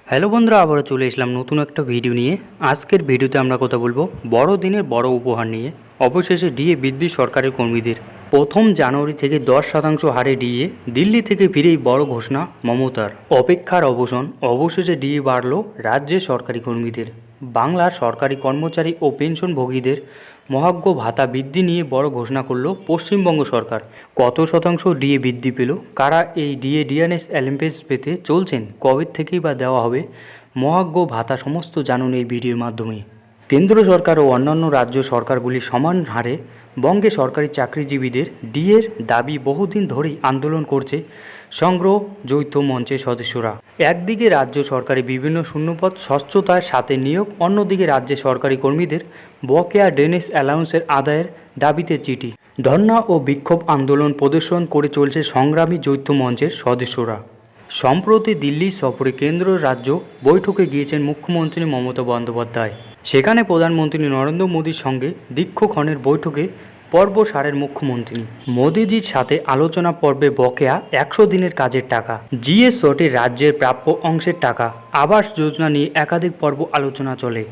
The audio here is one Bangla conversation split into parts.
হ্যালো বন্ধুরা, আবারও চলে এসলাম নতুন একটা ভিডিও নিয়ে। আজকের ভিডিওতে আমরা কথা বলবো বড়দিনের বড় উপহার নিয়ে। অবশেষে ডিএ বৃদ্ধি সরকারের কর্মীদের 1 জানুয়ারি থেকে 10% হারে ডিএ। দিল্লি থেকে ফিরেই বড় ঘোষণা মমতার। অপেক্ষার অবসান, অবশেষে ডিএ বাড়ল রাজ্যের সরকারি কর্মীদের। বাংলার সরকারি কর্মচারী ও পেনশনভোগীদের মহার্ঘ ভাতা বৃদ্ধি নিয়ে বড় ঘোষণা করল পশ্চিমবঙ্গ সরকার। কত শতাংশ ডিএ বৃদ্ধি পেল, কারা এই ডিএনএস অ্যালাউন্স পেতে চলছেন, কবে থেকেই বা দেওয়া হবে মহার্ঘ ভাতা, সমস্ত জানুন এই ভিডিওর মাধ্যমে। কেন্দ্র সরকার ও অন্যান্য রাজ্য সরকারগুলি সমান হারে বঙ্গে সরকারি চাকরিজীবীদের ডিএর দাবি বহুদিন ধরেই আন্দোলন করছে সংগ্রহ যৌথ মঞ্চের সদস্যরা। একদিকে রাজ্য সরকারি বিভিন্ন শূন্যপদ স্বচ্ছতার সাথে নিয়োগ, অন্যদিকে রাজ্যে সরকারি কর্মীদের বকেয়া ডিএনএস অ্যালাউন্সের আদায়ের দাবিতে চিঠি, ধর্না ও বিক্ষোভ আন্দোলন প্রদর্শন করে চলছে সংগ্রামী যৌথ মঞ্চের সদস্যরা। সম্প্রতি দিল্লি সফরে কেন্দ্র রাজ্য বৈঠকে গিয়েছেন মুখ্যমন্ত্রী মমতা বন্দ্যোপাধ্যায়। সেখানে প্রধানমন্ত্রী নরেন্দ্র মোদীর সঙ্গে দীর্ঘক্ষণের বৈঠকে পর্ব সারের মুখ্যমন্ত্রী। মোদীজির সাথে আলোচনা পর্বে বকেয়া 100 দিনের কাজের টাকা, জিএসটি রাজ্যের প্রাপ্য অংশের টাকা, আবাস যোজনা নিয়ে একাধিক পর্ব আলোচনা চলে।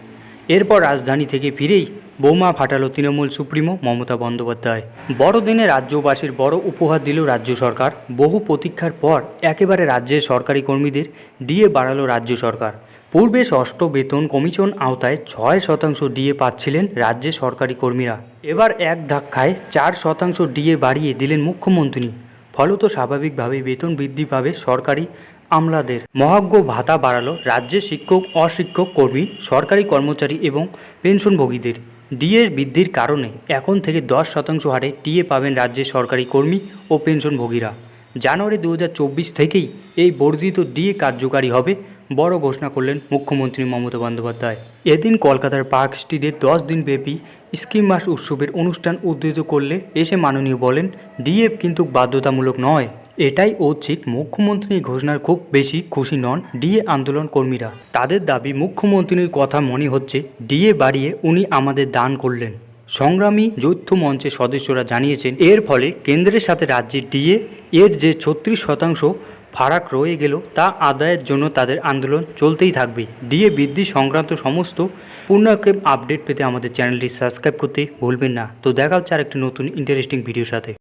এরপর রাজধানী থেকে ফিরেই বোমা ফাটালো তৃণমূল সুপ্রিমো মমতা বন্দ্যোপাধ্যায়। বড়দিনে রাজ্যবাসীর বড় উপহার দিল রাজ্য সরকার। বহু প্রতীক্ষার পর একেবারে রাজ্যের সরকারি কর্মীদের ডিএ বাড়ালো রাজ্য সরকার। পূর্বে ষষ্ঠ বেতন কমিশন আওতায় 6% ডিএ পাচ্ছিলেন রাজ্যের সরকারি কর্মীরা। এবার এক ধাক্কায় 4% ডিএ বাড়িয়ে দিলেন মুখ্যমন্ত্রী। ফলত স্বাভাবিকভাবেই বেতন বৃদ্ধি পাবে সরকারি আমলাদের। মহার্ঘ ভাতা বাড়ালো রাজ্যের শিক্ষক, অশিক্ষক, কর্মী, সরকারি কর্মচারী এবং পেনশনভোগীদের। ডিএর বৃদ্ধির কারণে এখন থেকে 10% হারে ডিএ পাবেন রাজ্যের সরকারি কর্মী ও পেনশনভোগীরা। জানুয়ারি 2024 থেকেই এই বর্ধিত ডিএ কার্যকারী হবে, বড় ঘোষণা করলেন মুখ্যমন্ত্রী মমতা বন্দ্যোপাধ্যায়। এদিন কলকাতার পার্ক স্ট্রিটে 10 দিনব্যাপী স্কিম মাস উৎসবের অনুষ্ঠান উদ্ধৃত করলে এসে মাননীয় বলেন, ডিএ কিন্তু বাধ্যতামূলক নয়। এটাই ঐচ্ছিক। মুখ্যমন্ত্রীর ঘোষণার খুব বেশি খুশি নন ডিএ আন্দোলন কর্মীরা। তাদের দাবি, মুখ্যমন্ত্রীর কথা মনে হচ্ছে ডিএ বাড়িয়ে উনি আমাদের দান করলেন। সংগ্রামী যৌথ মঞ্চের সদস্যরা জানিয়েছেন, এর ফলে কেন্দ্রের সাথে রাজ্যের ডিএ এর যে 36% ফারাক রয়ে গেল তা আদায়ের জন্য তাদের আন্দোলন চলতেই থাকবে। ডিএ বৃদ্ধি সংক্রান্ত সমস্ত পূর্ণাঙ্গ আপডেট পেতে আমাদের চ্যানেলটি সাবস্ক্রাইব করতে ভুলবেন না। তো দেখা হচ্ছে আরেকটি নতুন ইন্টারেস্টিং ভিডিওর সাথে।